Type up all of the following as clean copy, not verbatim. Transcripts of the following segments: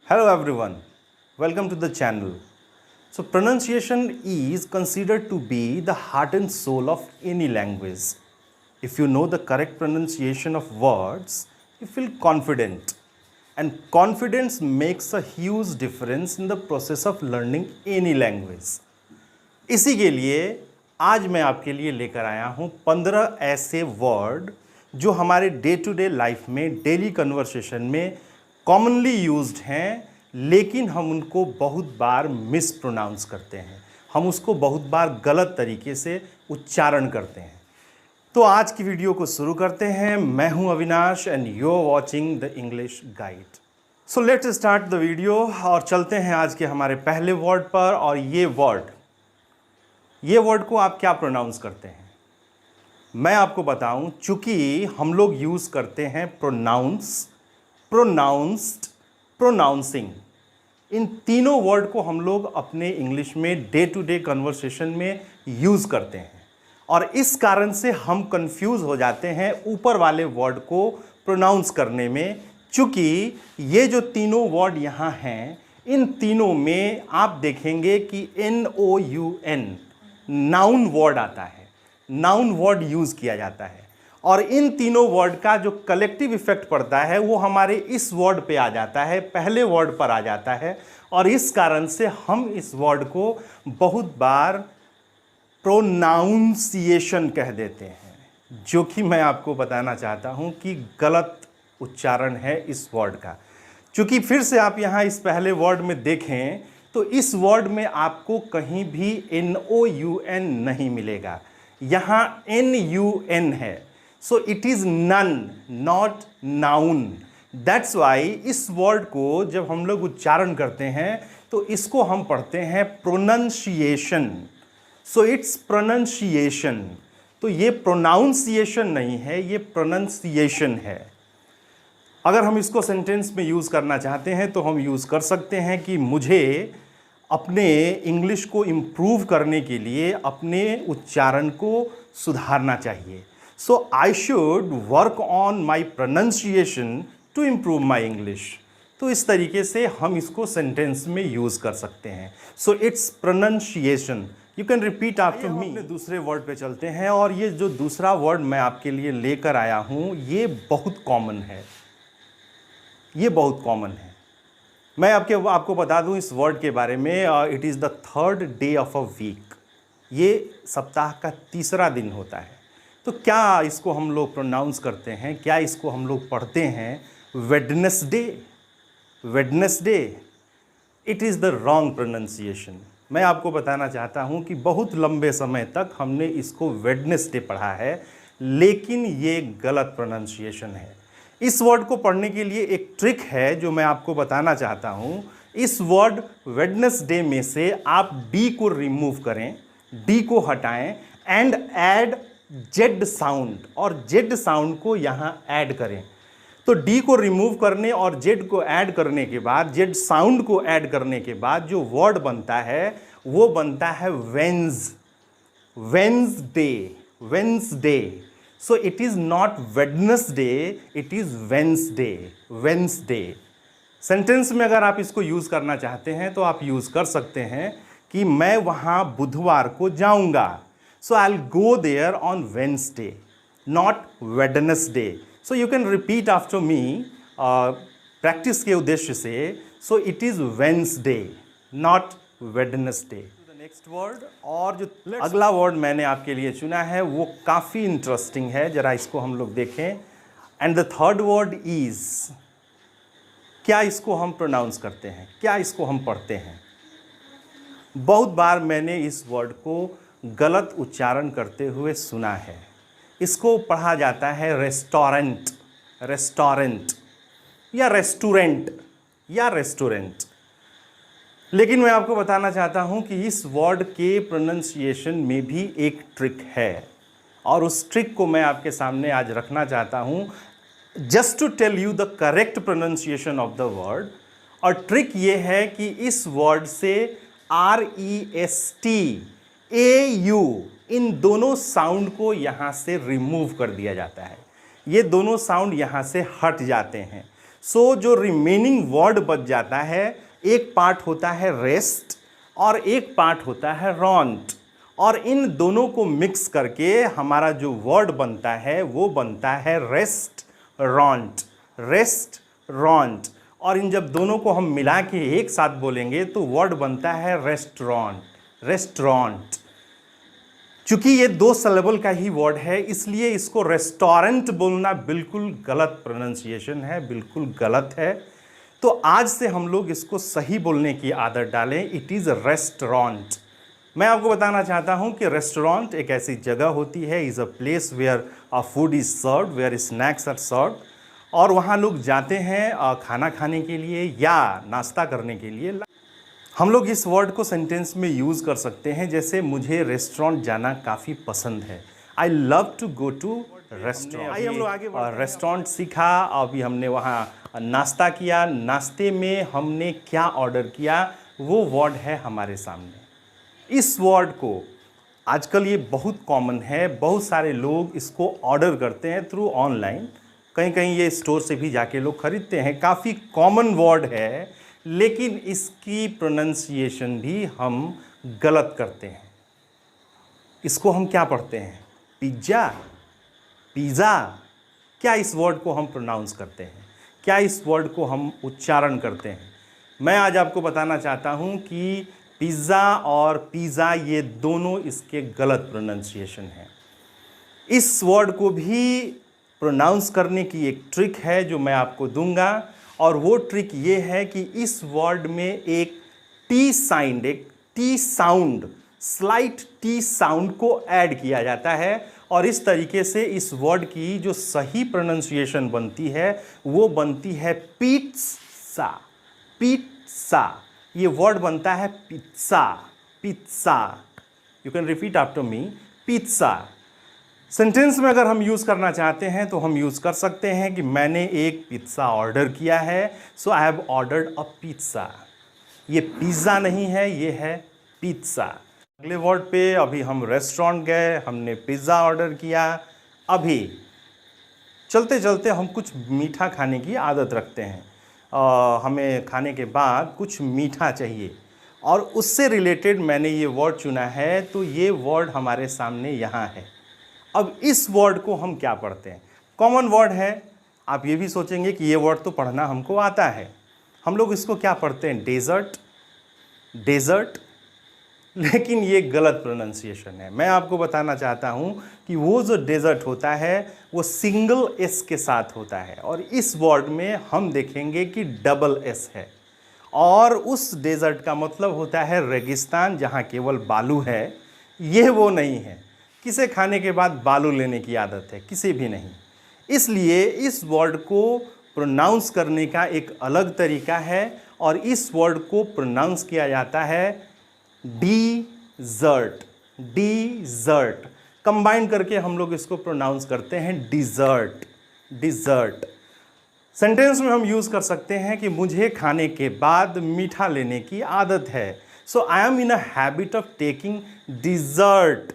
Hello everyone, welcome to the channel. So pronunciation is considered to be the heart and soul of any language. If you know the correct pronunciation of words, you feel confident. And confidence makes a huge difference in the process of learning any language. इसी के लिए आज मैं आपके लिए लेकर आया हूँ 15 ऐसे वर्ड जो हमारे डे टू डे लाइफ में डेली कन्वर्सेशन में कॉमनली यूज्ड हैं, लेकिन हम उनको बहुत बार मिस प्रोनाउंस करते हैं, हम उसको बहुत बार गलत तरीके से उच्चारण करते हैं। तो आज की वीडियो को शुरू करते हैं। मैं हूं Avinash and you are watching the English guide. So let's start the video और चलते हैं आज के हमारे पहले वर्ड पर। और ये वर्ड को आप क्या प्रोनाउंस करते हैं मैं आपको बताऊं। चूंकि हम लोग यूज़ करते हैं प्रोनाउंस, प्रोनाउंस्ड, प्रोनाउंसिंग, इन तीनों वर्ड को हम लोग अपने इंग्लिश में डे टू डे कन्वर्सेशन में यूज़ करते हैं और इस कारण से हम कंफ्यूज हो जाते हैं ऊपर वाले वर्ड को प्रोनाउंस करने में। चूँकि ये जो तीनों वर्ड यहाँ हैं, इन तीनों में आप देखेंगे कि NOUN नाउन वर्ड आता है, नाउन वर्ड यूज़ किया जाता है और इन तीनों वर्ड का जो कलेक्टिव इफेक्ट पड़ता है वो हमारे इस वर्ड पे आ जाता है, पहले वर्ड पर आ जाता है और इस कारण से हम इस वर्ड को बहुत बार प्रोनाउंसिएशन कह देते हैं, जो कि मैं आपको बताना चाहता हूं कि गलत उच्चारण है इस वर्ड का। क्योंकि फिर से आप यहाँ इस पहले वर्ड में देखें तो इस वर्ड में आपको कहीं भी NOUN नहीं मिलेगा, यहाँ NUN है। So it is nun, not noun. That's why इस वर्ड को जब हम लोग उच्चारण करते हैं तो इसको हम पढ़ते हैं प्रोनंशिएशन। सो इट्स प्रोनंशिएशन। तो ये प्रोनाउंसिएशन नहीं है, ये प्रोनंसिएशन है। अगर हम इसको सेंटेंस में यूज़ करना चाहते हैं तो हम यूज़ कर सकते हैं कि मुझे अपने इंग्लिश को इम्प्रूव करने के लिए अपने उच्चारण को सुधारना चाहिए। So I should work on my pronunciation to improve my English. तो इस तरीके से हम इसको सेंटेंस में यूज़ कर सकते हैं। So it's pronunciation. You can repeat after me. दूसरे वर्ड पे चलते हैं और ये जो दूसरा वर्ड मैं आपके लिए लेकर आया हूँ ये बहुत कॉमन है, ये बहुत कॉमन है। मैं आपको बता दूं इस वर्ड के बारे में। It is the third day of a week. ये सप्ताह का तीसरा दिन होता है। तो क्या इसको हम लोग प्रोनाउंस करते हैं, क्या इसको हम लोग पढ़ते हैं? Wednesday, Wednesday. It is the wrong pronunciation. मैं आपको बताना चाहता हूं कि बहुत लंबे समय तक हमने इसको वेडनेसडे पढ़ा है, लेकिन ये गलत प्रोनाउंसिएशन है। इस वर्ड को पढ़ने के लिए एक ट्रिक है जो मैं आपको बताना चाहता हूँ। इस वर्ड वेडनेसडे में से आप डी को रिमूव करें, डी को हटाएं एंड ऐड जेड साउंड, और जेड साउंड को यहाँ ऐड करें। तो डी को रिमूव करने और जेड को ऐड करने के बाद, जेड साउंड को ऐड करने के बाद जो वर्ड बनता है वो बनता है Wednes, Wednesday, Wednesday. So it is not Wednesday, it is Wednesday, Wednesday। Sentence में अगर आप इसको यूज़ करना चाहते हैं तो आप यूज़ कर सकते हैं कि मैं वहाँ बुधवार को जाऊँगा। So I'll go there on Wednesday, not Wednesday। So you can repeat after me, practice के उद्देश्य से। So it is Wednesday, not Wednesday। Next word, और जो अगला वर्ड मैंने आपके लिए चुना है वो काफ़ी इंटरेस्टिंग है, ज़रा इसको हम लोग देखें। And the third word is, क्या इसको हम प्रोनाउंस करते हैं, क्या इसको हम पढ़ते हैं? बहुत बार मैंने इस वर्ड को गलत उच्चारण करते हुए सुना है। इसको पढ़ा जाता है रेस्टोरेंट, रेस्टोरेंट या रेस्टोरेंट या रेस्टोरेंट। लेकिन मैं आपको बताना चाहता हूं कि इस वर्ड के प्रोनंसिएशन में भी एक ट्रिक है और उस ट्रिक को मैं आपके सामने आज रखना चाहता हूं, just to tell you the correct pronunciation of the word. और ट्रिक ये है कि इस वर्ड से REST, AU, इन दोनों साउंड को यहाँ से रिमूव कर दिया जाता है। ये दोनों साउंड यहाँ से हट जाते हैं। सो जो रिमेनिंग वर्ड बच जाता है, एक पार्ट होता है रेस्ट और एक पार्ट होता है रॉन्ट, और इन दोनों को मिक्स करके हमारा जो वर्ड बनता है वो बनता है रेस्ट रॉन्ट, रेस्ट रॉन्ट। और इन जब दोनों को हम मिला के एक साथ बोलेंगे तो वर्ड बनता है रेस्टोरेंट, रेस्टोरेंट। चूंकि ये 2 सिलेबल का ही वर्ड है इसलिए इसको रेस्टोरेंट बोलना बिल्कुल गलत प्रोनाउंसिएशन है, बिल्कुल गलत है। तो आज से हम लोग इसको सही बोलने की आदत डालें, इट इज़ रेस्टोरेंट। मैं आपको बताना चाहता हूं कि रेस्टोरेंट एक ऐसी जगह होती है, is a place where a food is served, where snacks are served, और वहाँ लोग जाते हैं खाना खाने के लिए या नाश्ता करने के लिए। हम लोग इस वर्ड को सेंटेंस में यूज़ कर सकते हैं, जैसे मुझे रेस्टोरेंट जाना काफ़ी पसंद है, I love to go to restaurant. आइए हम लोग आगे रेस्टोरेंट सीखा, अभी हमने वहाँ नाश्ता किया, नाश्ते में हमने क्या ऑर्डर किया वो वर्ड है हमारे सामने। इस वर्ड को आजकल ये बहुत कॉमन है, बहुत सारे लोग इसको ऑर्डर करते हैं थ्रू ऑनलाइन, कहीं कहीं ये स्टोर से भी जाके लोग खरीदते हैं। काफ़ी कॉमन वर्ड है लेकिन इसकी प्रोनंसिएशन भी हम गलत करते हैं। इसको हम क्या पढ़ते हैं? Pizza, pizza. क्या इस वर्ड को हम प्रोनाउंस करते हैं? क्या इस वर्ड को हम उच्चारण करते हैं? मैं आज आपको बताना चाहता हूं कि पिज़्ज़ा और पिज़्ज़ा ये दोनों इसके गलत प्रोनंसिएशन हैं। इस वर्ड को भी प्रोनाउंस करने की एक ट्रिक है जो मैं आपको दूंगा, और वो ट्रिक ये है कि इस वर्ड में एक टी साइंड, एक T sound, slight T sound को ऐड किया जाता है, और इस तरीके से इस वर्ड की जो सही प्रोनंसिएशन बनती है वो बनती है पिज़्ज़ा, पिज़्ज़ा। ये वर्ड बनता है pizza, pizza. You can repeat after me, pizza. Sentence में अगर हम यूज़ करना चाहते हैं तो हम यूज़ कर सकते हैं कि मैंने एक पिज़्ज़ा ऑर्डर किया है, so I have ordered a pizza. ये पिज़्ज़ा नहीं है, ये है पिज़्ज़ा। अगले वर्ड पे, अभी हम रेस्टोरेंट गए, हमने पिज़्ज़ा ऑर्डर किया। अभी चलते चलते हम कुछ मीठा खाने की आदत रखते हैं, हमें खाने के बाद कुछ मीठा चाहिए और उससे रिलेटेड मैंने ये वर्ड चुना है, तो ये वर्ड हमारे सामने यहाँ है। अब इस वर्ड को हम क्या पढ़ते हैं? कॉमन वर्ड है, आप ये भी सोचेंगे कि ये वर्ड तो पढ़ना हमको आता है। हम लोग इसको क्या पढ़ते हैं? Dessert, dessert. लेकिन ये गलत प्रोनंसिएशन है। मैं आपको बताना चाहता हूँ कि वो जो डेजर्ट होता है वो सिंगल एस के साथ होता है, और इस वर्ड में हम देखेंगे कि डबल एस है, और उस डेजर्ट का मतलब होता है रेगिस्तान जहाँ केवल बालू है। ये वो नहीं है। किसे खाने के बाद बालू लेने की आदत है? किसी भी नहीं। इसलिए इस वर्ड को प्रोनाउंस करने का एक अलग तरीका है, और इस वर्ड को प्रोनाउंस किया जाता है डिज़र्ट, डिज़र्ट। कंबाइन करके हम लोग इसको प्रोनाउंस करते हैं डिज़र्ट, डिज़र्ट। सेंटेंस में हम यूज़ कर सकते हैं कि मुझे खाने के बाद मीठा लेने की आदत है, so I am in a habit of taking dessert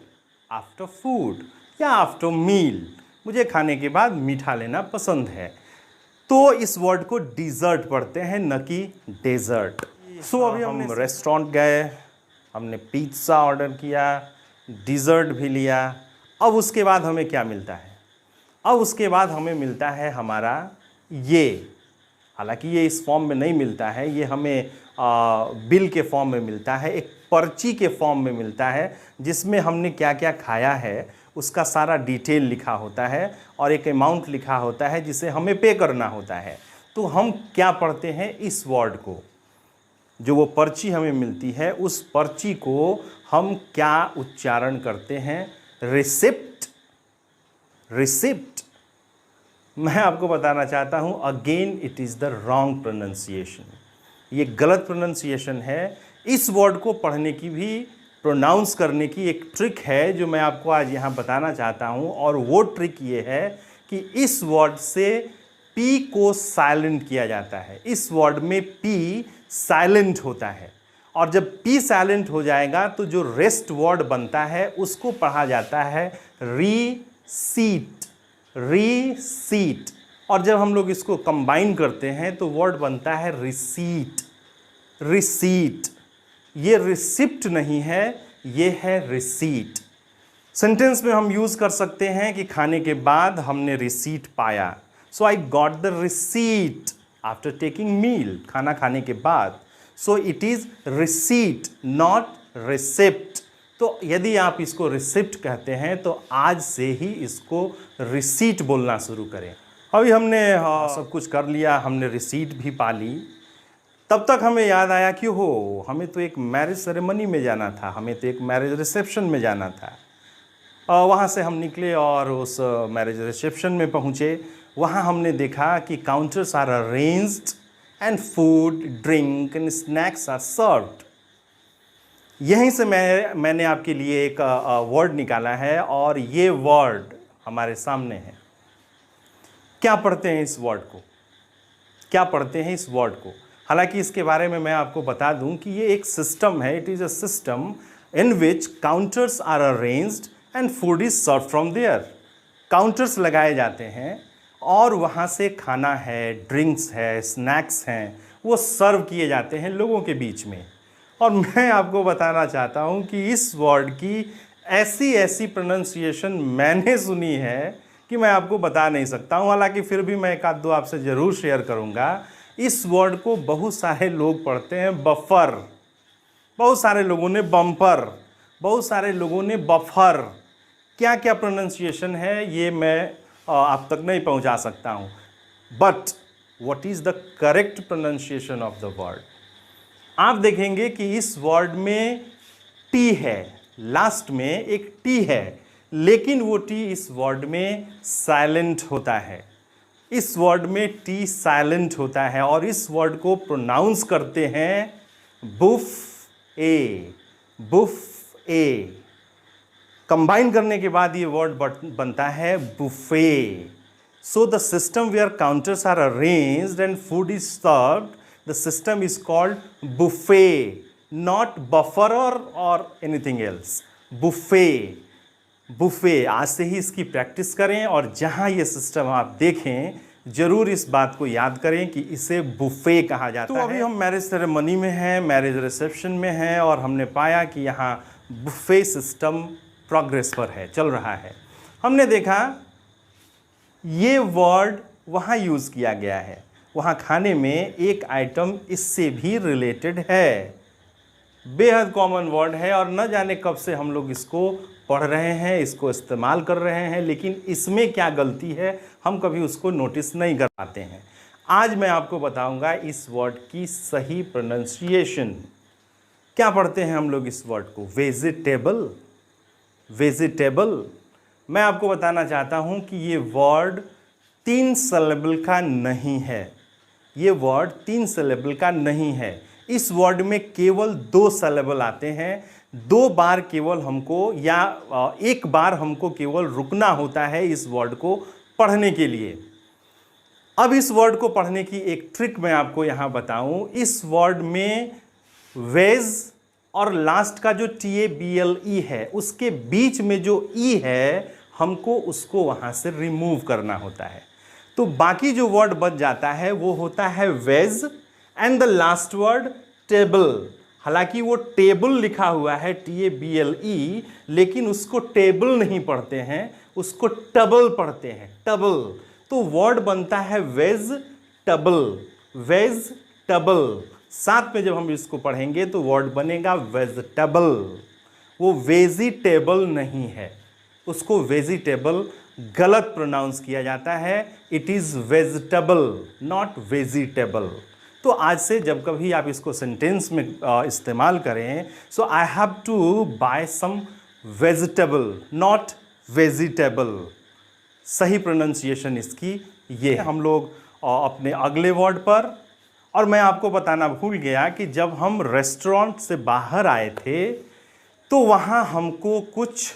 after food या आफ्टर मील। मुझे खाने के बाद मीठा लेना पसंद है। तो इस वर्ड को डिज़र्ट पढ़ते हैं, न कि डेजर्ट। सो अभी हम रेस्टोरेंट गए, हमने पिज़्ज़ा ऑर्डर किया, डिज़र्ट भी लिया। अब उसके बाद हमें क्या मिलता है? अब उसके बाद हमें मिलता है हमारा ये। हालांकि ये इस फॉर्म में नहीं मिलता है, ये हमें बिल के फॉर्म में मिलता है, एक पर्ची के फॉर्म में मिलता है, जिसमें हमने क्या क्या खाया है उसका सारा डिटेल लिखा होता है, और एक अमाउंट लिखा होता है जिसे हमें पे करना होता है। तो हम क्या पढ़ते हैं? इस वर्ड को, जो वो पर्ची हमें मिलती है, उस पर्ची को हम क्या उच्चारण करते हैं? Receipt, receipt. मैं आपको बताना चाहता हूं, again it is the wrong pronunciation. ये गलत प्रोनंसिएशन है। इस वर्ड को पढ़ने की भी, प्रोनाउंस करने की एक ट्रिक है जो मैं आपको आज यहाँ बताना चाहता हूँ, और वो ट्रिक ये है कि इस वर्ड से पी को साइलेंट किया जाता है। इस वर्ड में पी साइलेंट होता है, और जब पी साइलेंट हो जाएगा तो जो रेस्ट वर्ड बनता है उसको पढ़ा जाता है रीसीट, रीसीट। और जब हम लोग इसको कंबाइन करते हैं तो वर्ड बनता है रिसीट। रिसीट, ये रिसिप्ट नहीं है, ये है रिसीट। सेंटेंस में हम यूज़ कर सकते हैं कि खाने के बाद हमने रिसीट पाया। So I got the receipt after taking meal, खाना खाने के बाद। So it is receipt not receipt. तो यदि आप इसको रिसिप्ट कहते हैं तो आज से ही इसको रिसीट बोलना शुरू करें। अभी हमने सब कुछ कर लिया, हमने रिसीट भी पा ली, तब तक हमें याद आया कि हो हमें तो एक मैरिज सेरेमनी में जाना था, हमें तो एक मैरिज रिसेप्शन में जाना था। वहाँ से हम निकले और उस मैरिज रिसेप्शन में पहुँचे। वहाँ हमने देखा कि counters are arranged and food, drink and snacks are served. यहीं से मैंने आपके लिए एक वर्ड निकाला है और ये वर्ड हमारे सामने है। क्या पढ़ते हैं इस वर्ड को? क्या पढ़ते हैं इस वर्ड को? हालांकि इसके बारे में मैं आपको बता दूं कि ये एक सिस्टम है। It is a system in which counters are arranged and food is serve from there. Counters लगाए जाते हैं और वहाँ से खाना है, ड्रिंक्स है, स्नैक्स हैं, वो सर्व किए जाते हैं लोगों के बीच में। और मैं आपको बताना चाहता हूँ कि इस वर्ड की ऐसी ऐसी प्रोनाउंसिएशन मैंने सुनी है कि मैं आपको बता नहीं सकता हूँ। हालांकि फिर भी मैं एक आध दो आपसे ज़रूर शेयर करूँगा। इस वर्ड को बहुत सारे लोग पढ़ते हैं बफर, बहुत सारे लोगों ने बम्पर, बहुत सारे लोगों ने बफर। क्या क्या प्रोनाउंसिएशन है ये मैं आप तक नहीं पहुंचा सकता हूं। But what is the correct pronunciation of the word? आप देखेंगे कि इस वर्ड में टी है, लास्ट में एक टी है, लेकिन वो टी इस वर्ड में साइलेंट होता है। इस वर्ड में टी साइलेंट होता है और इस वर्ड को प्रोनाउंस करते हैं बुफ ए, बुफ ए। कंबाइन करने के बाद ये वर्ड बनता है buffet. So the system where counters are arranged and food is served, the system is called buffet, not buffer और एनीथिंग एल्स। Buffet, buffet. आज से ही इसकी प्रैक्टिस करें और जहाँ ये सिस्टम आप देखें ज़रूर इस बात को याद करें कि इसे बुफे कहा जाता है। तो अभी हम मैरिज सेरेमनी में हैं, मैरिज रिसेप्शन में हैं और हमने पाया कि यहाँ बुफे सिस्टम प्रोग्रेस पर है, चल रहा है। हमने देखा ये वर्ड वहाँ यूज़ किया गया है, वहाँ खाने में एक आइटम इससे भी रिलेटेड है, बेहद कॉमन वर्ड है और न जाने कब से हम लोग इसको पढ़ रहे हैं, इसको इस्तेमाल कर रहे हैं, लेकिन इसमें क्या गलती है हम कभी उसको नोटिस नहीं कर पाते हैं। आज मैं आपको बताऊंगा इस वर्ड की सही प्रोनाउंसिएशन। क्या पढ़ते हैं हम लोग इस वर्ड को? Vegetable, vegetable. मैं आपको बताना चाहता हूं कि ये वर्ड 3 सिलेबल का नहीं है। ये वर्ड 3 सिलेबल का नहीं है। इस वर्ड में केवल 2 सिलेबल आते हैं। 2 बार केवल हमको या एक बार हमको केवल रुकना होता है इस वर्ड को पढ़ने के लिए। अब इस वर्ड को पढ़ने की एक ट्रिक मैं आपको यहाँ बताऊँ। इस वर्ड में वेज और लास्ट का जो TABLE है उसके बीच में जो ई है हमको उसको वहाँ से रिमूव करना होता है। तो बाकी जो वर्ड बच जाता है वो होता है veg and the last word table. हालांकि वो टेबल लिखा हुआ है TABLE, लेकिन उसको टेबल नहीं पढ़ते हैं, उसको टबल पढ़ते हैं, टबल। तो वर्ड बनता है वेज टबल, वेज टबल। साथ में जब हम इसको पढ़ेंगे तो वर्ड बनेगा वेजिटेबल। वो वेजिटेबल नहीं है, उसको वेजिटेबल गलत प्रोनाउंस किया जाता है। It is vegetable not vegetable. तो आज से जब कभी आप इसको सेंटेंस में इस्तेमाल करें, so I have to buy some vegetable not vegetable. सही प्रोनाउंसिएशन इसकी ये। हम लोग अपने अगले वर्ड पर, और मैं आपको बताना भूल गया कि जब हम रेस्टोरेंट से बाहर आए थे तो वहाँ हमको कुछ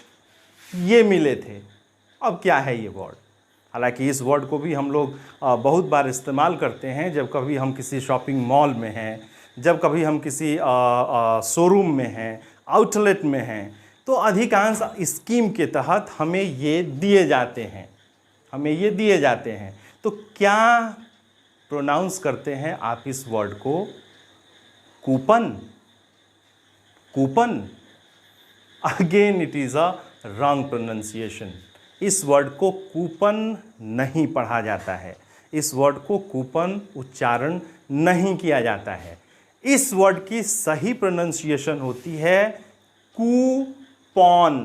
ये मिले थे। अब क्या है ये वर्ड? हालांकि इस वर्ड को भी हम लोग बहुत बार इस्तेमाल करते हैं जब कभी हम किसी शॉपिंग मॉल में हैं, जब कभी हम किसी शोरूम में हैं, आउटलेट में हैं, तो अधिकांश स्कीम के तहत हमें ये दिए जाते हैं, हमें ये दिए जाते हैं। तो क्या प्रोनाउंस करते हैं आप इस वर्ड को? Coupon, coupon. Again it is a wrong pronunciation. इस वर्ड को कूपन नहीं पढ़ा जाता है, इस वर्ड को कूपन उच्चारण नहीं किया जाता है। इस वर्ड की सही प्रोनाउंसिएशन होती है कूपन,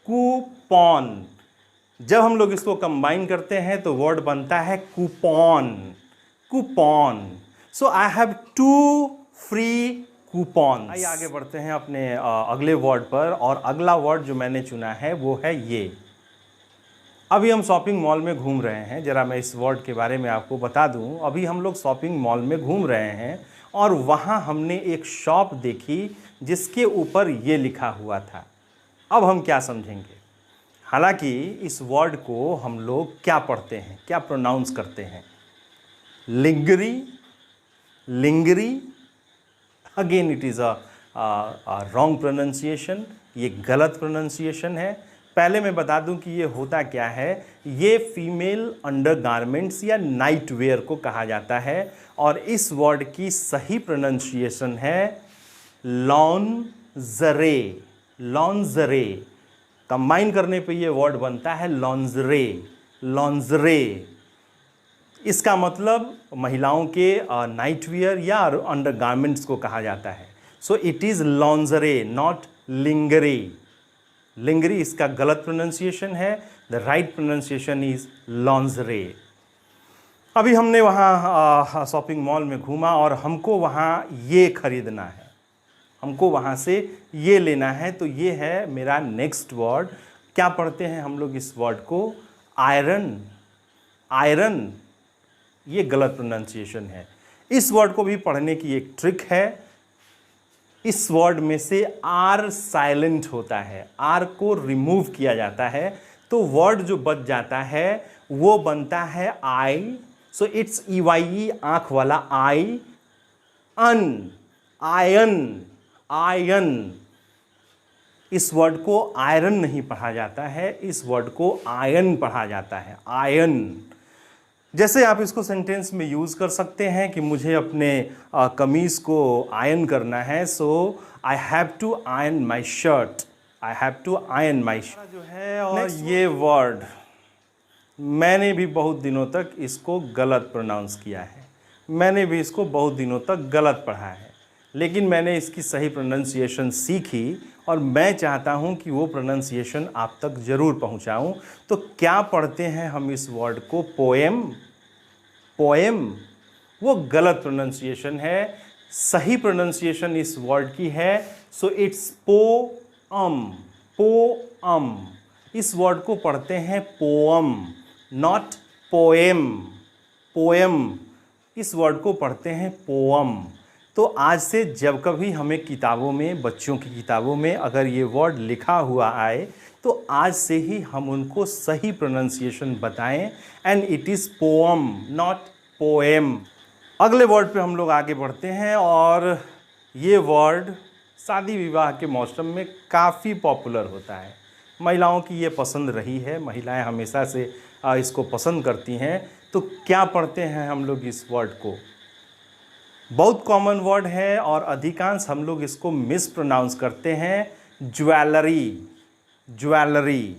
कूपन। जब हम लोग इसको कंबाइन करते हैं तो वर्ड बनता है coupon, coupon. So I have 2 free coupon. आइए आगे बढ़ते हैं अपने अगले वर्ड पर, और अगला वर्ड जो मैंने चुना है वो है ये। अभी हम शॉपिंग मॉल में घूम रहे हैं, ज़रा मैं इस वर्ड के बारे में आपको बता दूं। अभी हम लोग शॉपिंग मॉल में घूम रहे हैं और वहाँ हमने एक शॉप देखी जिसके ऊपर ये लिखा हुआ था। अब हम क्या समझेंगे? हालांकि इस वर्ड को हम लोग क्या पढ़ते हैं, क्या प्रोनाउंस करते हैं? Lingerie, lingerie. Again it is a wrong pronunciation, ये गलत प्रोनाउंसिएशन है। पहले मैं बता दूं कि ये होता क्या है। ये फीमेल अंडरगारमेंट्स या नाइट वेयर को कहा जाता है, और इस वर्ड की सही प्रोनाउंसिएशन है लॉन्जरे, लॉन्जरे। कंबाइन करने पे ये वर्ड बनता है लॉन्जरे, लॉन्जरे। इसका मतलब महिलाओं के नाइट वेयर या अंडरगारमेंट्स को कहा जाता है। So it is lingerie, not lingerie. Lingerie इसका गलत प्रोनाउंसिएशन है। The right pronunciation is lingerie. अभी हमने वहाँ शॉपिंग मॉल में घूमा और हमको वहाँ ये खरीदना है, हमको वहाँ से ये लेना है, तो ये है मेरा नेक्स्ट वर्ड। क्या पढ़ते हैं हम लोग इस वर्ड को? Iron, iron. ये गलत प्रोनाउंसिएशन है। इस वर्ड को भी पढ़ने की एक ट्रिक है। इस वर्ड में से आर साइलेंट होता है, आर को रिमूव किया जाता है, तो वर्ड जो बच जाता है वो बनता है आई। सो इट्स EYE, आंख वाला आई, अन, आयन, आयन। इस वर्ड को आयरन नहीं पढ़ा जाता है, इस वर्ड को आयन पढ़ा जाता है, आयन। जैसे आप इसको सेंटेंस में यूज़ कर सकते हैं कि मुझे अपने कमीज़ को आयन करना है। So I have to iron my shirt, I have to iron my shirt जो है। और ये वर्ड मैंने भी बहुत दिनों तक इसको गलत प्रोनाउंस किया है, मैंने भी इसको बहुत दिनों तक गलत पढ़ा है, लेकिन मैंने इसकी सही प्रोनाउंसिएशन सीखी और मैं चाहता हूं कि वो प्रोनाउंसिएशन आप तक ज़रूर पहुंचाऊं। तो क्या पढ़ते हैं हम इस वर्ड को? Poem, poem. वो गलत प्रोनाउंसिएशन है। सही प्रोनाउंसिएशन इस वर्ड की है सो इट्स पोअम, पोअम। इस वर्ड को पढ़ते हैं पोअम, नॉट पोएम, पोएम। इस वर्ड को पढ़ते हैं पोअम। तो आज से जब कभी हमें किताबों में, बच्चों की किताबों में अगर ये वर्ड लिखा हुआ आए तो आज से ही हम उनको सही प्रोनाउंसिएशन बताएं, and it is poem not poem. अगले वर्ड पे हम लोग आगे बढ़ते हैं, और ये वर्ड शादी विवाह के मौसम में काफ़ी पॉपुलर होता है। महिलाओं की ये पसंद रही है, महिलाएं हमेशा से इसको पसंद करती हैं। तो क्या पढ़ते हैं हम लोग इस वर्ड को? बहुत कॉमन वर्ड है और अधिकांश हम लोग इसको मिस प्रोनाउंस करते हैं, ज्वेलरी, ज्वेलरी।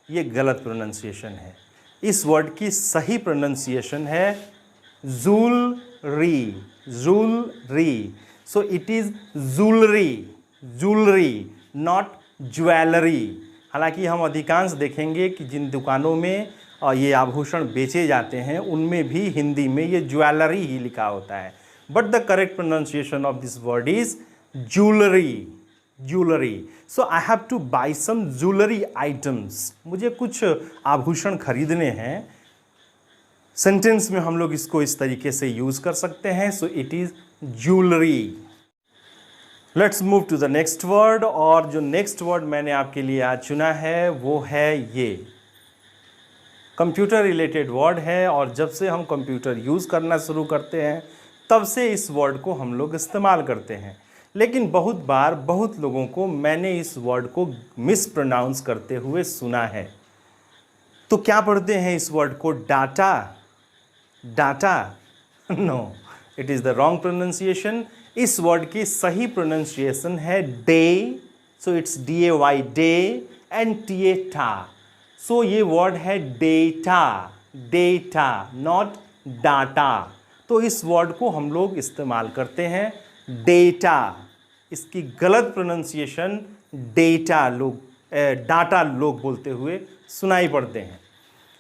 ये गलत प्रोनाउंसिएशन है। इस वर्ड की सही प्रोनाउंसिएशन है jewellery, jewellery. So it is jewellery, jewellery, not jewellery. हालांकि हम अधिकांश देखेंगे कि जिन दुकानों में ये आभूषण बेचे जाते हैं उनमें भी हिंदी में ये ज्वेलरी ही लिखा होता है, but the correct pronunciation of this word is jewellery, jewellery. So I have to buy some jewellery items. मुझे कुछ आभूषण खरीदने हैं। सेंटेंस में हम लोग इसको इस तरीके से यूज़ कर सकते हैं। So it is jewellery. Let's move to the next word, और जो नेक्स्ट वर्ड मैंने आपके लिए आज चुना है वो है ये। कंप्यूटर रिलेटेड वर्ड है, और जब से हम कंप्यूटर यूज़ करना शुरू करते हैं तब से इस वर्ड को हम लोग इस्तेमाल करते हैं। लेकिन बहुत बार बहुत लोगों को मैंने इस वर्ड को मिस प्रोनाउंस करते हुए सुना है। तो क्या पढ़ते हैं इस वर्ड को? Data, data? No, it is the wrong pronunciation. इस वर्ड की सही प्रोनाउंसिएशन है day, so it's DAY, day, and TA, ta. सो ये वर्ड है डेटा, डेटा, नॉट डाटा। तो इस वर्ड को हम लोग इस्तेमाल करते हैं डेटा। इसकी गलत प्रोनाउंसिएशन डेटा लोग डाटा लोग बोलते हुए सुनाई पड़ते हैं।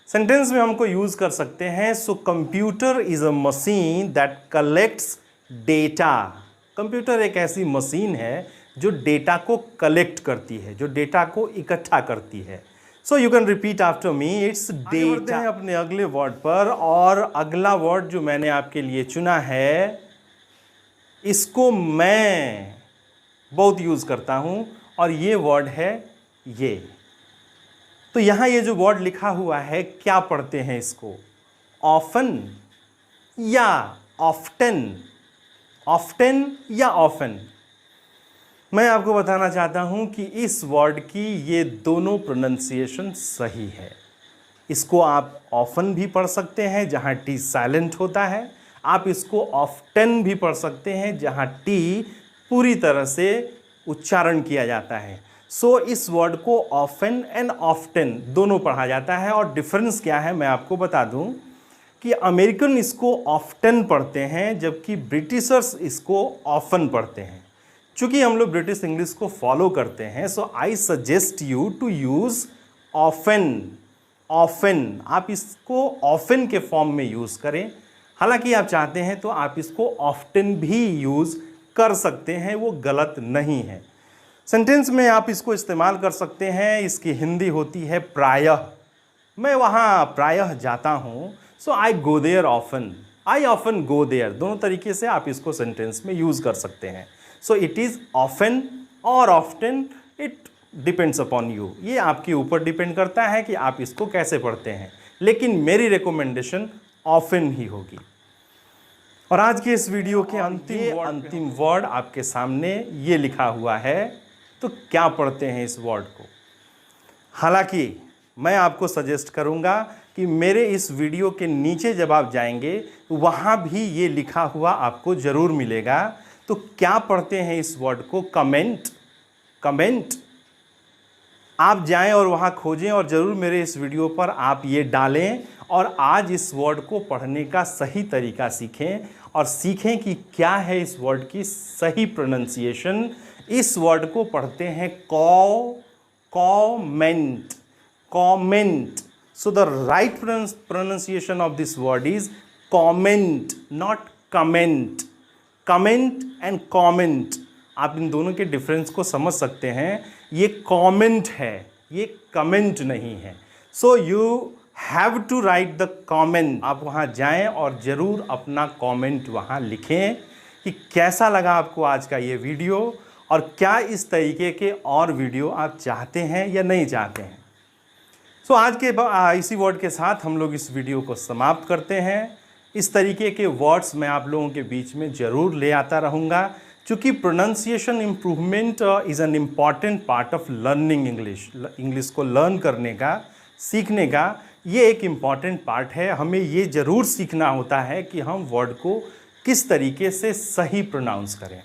सेंटेंस में हमको यूज कर सकते हैं, so computer is a machine that collects data. Computer एक ऐसी मशीन है जो डेटा को कलेक्ट करती है, जो डेटा को इकट्ठा करती है। So you can repeat after me, it's data. अपने अगले वर्ड पर, और अगला वर्ड जो मैंने आपके लिए चुना है, इसको मैं बहुत यूज करता हूं, और ये वर्ड है ये। तो यहां ये जो वर्ड लिखा हुआ है, क्या पढ़ते हैं इसको? ऑफन या ऑफ्टन? ऑफ्टन या ऑफन? मैं आपको बताना चाहता हूं कि इस वर्ड की ये दोनों प्रोनाउंसिएशन सही है। इसको आप ऑफन भी पढ़ सकते हैं जहां टी साइलेंट होता है, आप इसको ऑफ्टन भी पढ़ सकते हैं जहां टी पूरी तरह से उच्चारण किया जाता है। सो इस वर्ड को ऑफन एंड ऑफ्टन दोनों पढ़ा जाता है। और डिफरेंस क्या है मैं आपको बता दूं कि अमेरिकन इसको ऑफ्टन पढ़ते हैं, जबकि ब्रिटिशर्स इसको ऑफन पढ़ते हैं। चूंकि हम लोग ब्रिटिश इंग्लिश को फॉलो करते हैं, so I suggest you to use often. Often, आप इसको ऑफन के फॉर्म में यूज करें। हालांकि आप चाहते हैं तो आप इसको ऑफ्टन भी यूज कर सकते हैं, वो गलत नहीं है। सेंटेंस में आप इसको इस्तेमाल कर सकते हैं। इसकी हिंदी होती है प्रायः। मैं वहाँ प्रायः जाता हूँ, so I go there often, I often go there. दोनों तरीके से आप इसको सेंटेंस में यूज कर सकते हैं। सो इट इज़ ऑफन और often, it depends upon you. ये आपके ऊपर डिपेंड करता है कि आप इसको कैसे पढ़ते हैं, लेकिन मेरी रिकमेंडेशन ऑफन ही होगी। और आज के इस वीडियो के अंतिम वर्ड आपके सामने ये लिखा हुआ है, तो क्या पढ़ते हैं इस वर्ड को? हालांकि मैं आपको सजेस्ट करूंगा कि मेरे इस वीडियो के नीचे जब आप जाएंगे वहाँ भी ये लिखा हुआ आपको ज़रूर मिलेगा। तो क्या पढ़ते हैं इस वर्ड को? Comment, comment. आप जाएं और वहाँ खोजें, और ज़रूर मेरे इस वीडियो पर आप ये डालें, और आज इस वर्ड को पढ़ने का सही तरीका सीखें, और सीखें कि क्या है इस वर्ड की सही प्रोनाउंसिएशन। इस वर्ड को पढ़ते हैं comment, comment. So the right pronunciation of this word is comment, not comment. Comment and comment, आप इन दोनों के डिफरेंस को समझ सकते हैं। ये कॉमेंट है, ये कमेंट नहीं है। So you have to write the comment. आप वहाँ जाएं और ज़रूर अपना कॉमेंट वहाँ लिखें कि कैसा लगा आपको आज का ये वीडियो, और क्या इस तरीके के और वीडियो आप चाहते हैं या नहीं चाहते हैं। सो आज के इसी वर्ड के साथ हम लोग इस वीडियो को समाप्त करते हैं। इस तरीके के वर्ड्स मैं आप लोगों के बीच में ज़रूर ले आता रहूँगा, क्योंकि pronunciation improvement is an important part of learning English. English को लर्न करने का, सीखने का ये एक इम्पॉर्टेंट पार्ट है। हमें ये ज़रूर सीखना होता है कि हम वर्ड को किस तरीके से सही प्रोनाउंस करें।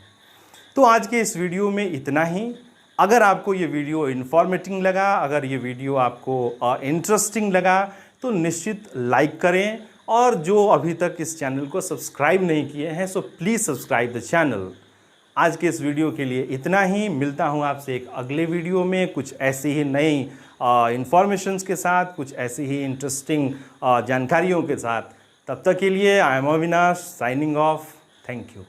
तो आज के इस वीडियो में इतना ही। अगर आपको ये वीडियो इन्फॉर्मेटिव लगा, अगर ये वीडियो आपको इंटरेस्टिंग लगा, तो निश्चित लाइक करें, और जो अभी तक इस चैनल को सब्सक्राइब नहीं किए हैं, so please subscribe the channel. आज के इस वीडियो के लिए इतना ही। मिलता हूँ आपसे एक अगले वीडियो में कुछ ऐसी ही नई इन्फॉर्मेशंस के साथ, कुछ ऐसी ही इंटरेस्टिंग जानकारियों के साथ। तब तक के लिए I am Avinash, signing off. Thank you.